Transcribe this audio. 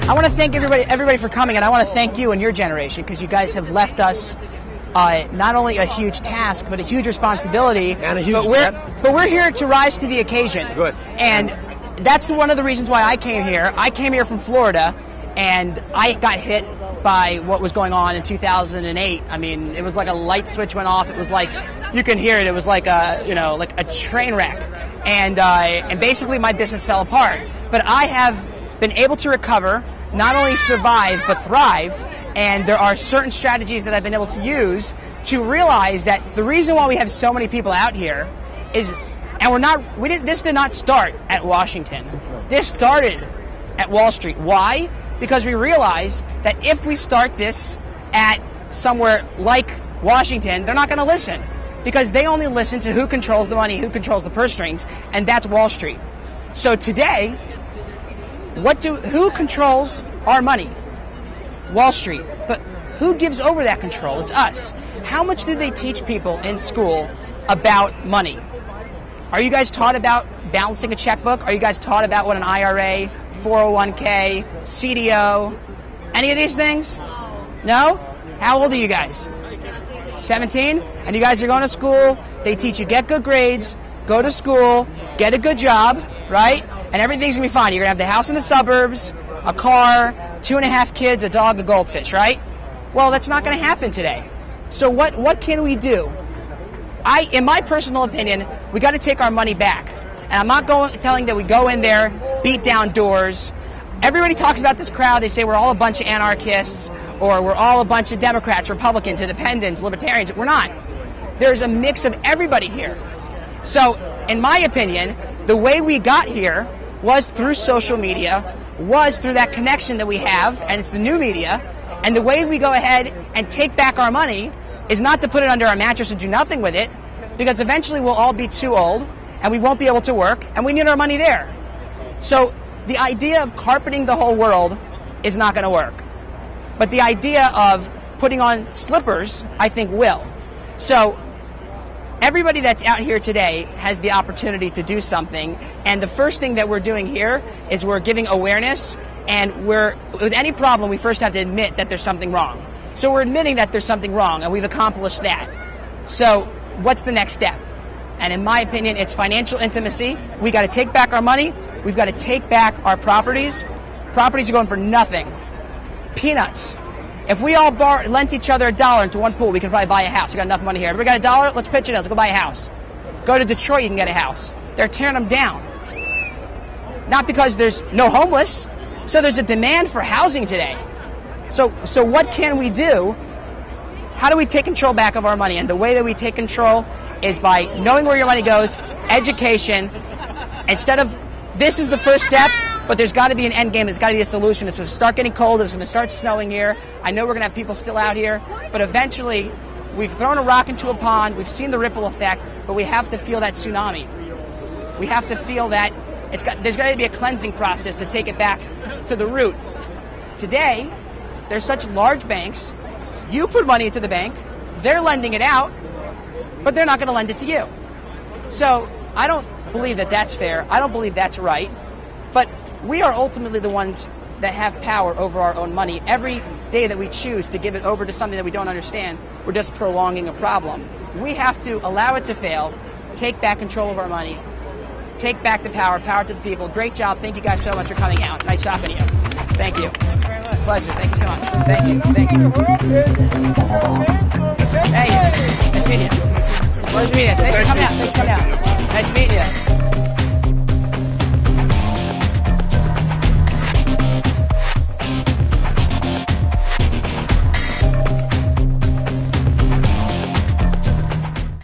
I want to thank everybody for coming, and I want to thank you and your generation, because you guys have left us not only a huge task, but a huge responsibility. And a huge but we're here to rise to the occasion. Good. And that's one of the reasons why I came here. I came here from Florida, and I got hit by what was going on in 2008. I mean, it was like a light switch went off. It was like, you can hear it. It was like like a train wreck. And basically my business fell apart. But I have been able to recover, not only survive, but thrive. And there are certain strategies that I've been able to use to realize that the reason why we have so many people out here is, and this did not start at Washington. This started at Wall Street. Why? Because we realized that if we start this at somewhere like Washington, they're not going to listen, because they only listen to who controls the money, who controls the purse strings, and that's Wall Street. So today, who controls our money? Wall Street. But who gives over that control? It's us. How much do they teach people in school about money? Are you guys taught about balancing a checkbook? Are you guys taught about what an IRA, 401k, CDO, any of these things? No? How old are you guys? 17? And you guys are going to school. They teach you get good grades, go to school, get a good job, right? And everything's going to be fine. You're going to have the house in the suburbs, a car, 2.5 kids, a dog, a goldfish, right? Well, that's not going to happen today. So what can we do? In my personal opinion, we got to take our money back. And I'm not telling that we go in there, beat down doors. Everybody talks about this crowd. They say we're all a bunch of anarchists, or we're all a bunch of Democrats, Republicans, independents, libertarians. We're not. There's a mix of everybody here. So, in my opinion, the way we got here was through social media, was through that connection that we have, and it's the new media. And the way we go ahead and take back our money is not to put it under our mattress and do nothing with it, because eventually we'll all be too old and we won't be able to work, and we need our money there. So the idea of carpeting the whole world is not going to work. But the idea of putting on slippers, I think, will. So everybody that's out here today has the opportunity to do something, and the first thing that we're doing here is we're giving awareness, and with any problem, we first have to admit that there's something wrong. So we're admitting that there's something wrong, and we've accomplished that. So what's the next step? And in my opinion, it's financial intimacy. We got to take back our money. We've got to take back our properties. Properties are going for nothing. Peanuts. If we all lent each other $1 into one pool, we could probably buy a house. We got enough money here. Everybody got $1? Let's pitch it in. Let's go buy a house. Go to Detroit, you can get a house. They're tearing them down. Not because there's no homeless. So there's a demand for housing today. So what can we do? How do we take control back of our money? And the way that we take control is by knowing where your money goes, education. This is the first step, but there's got to be an end game. There's got to be a solution. It's going to start getting cold. It's going to start snowing here. I know we're going to have people still out here, but eventually we've thrown a rock into a pond. We've seen the ripple effect, but we have to feel that tsunami. We have to feel that there's got to be a cleansing process to take it back to the root. Today, there's such large banks. You put money into the bank, they're lending it out, but they're not going to lend it to you. So I don't believe that that's fair. I don't believe that's right. But we are ultimately the ones that have power over our own money. Every day that we choose to give it over to something that we don't understand, we're just prolonging a problem. We have to allow it to fail, take back control of our money, take back the power to the people. Great job. Thank you guys so much for coming out. Nice talking to you. Thank you. Pleasure. Thank you so much. Thank you. Thank you. Hey, nice meeting you. Pleasure meeting you. Thanks for coming out. Nice meeting you.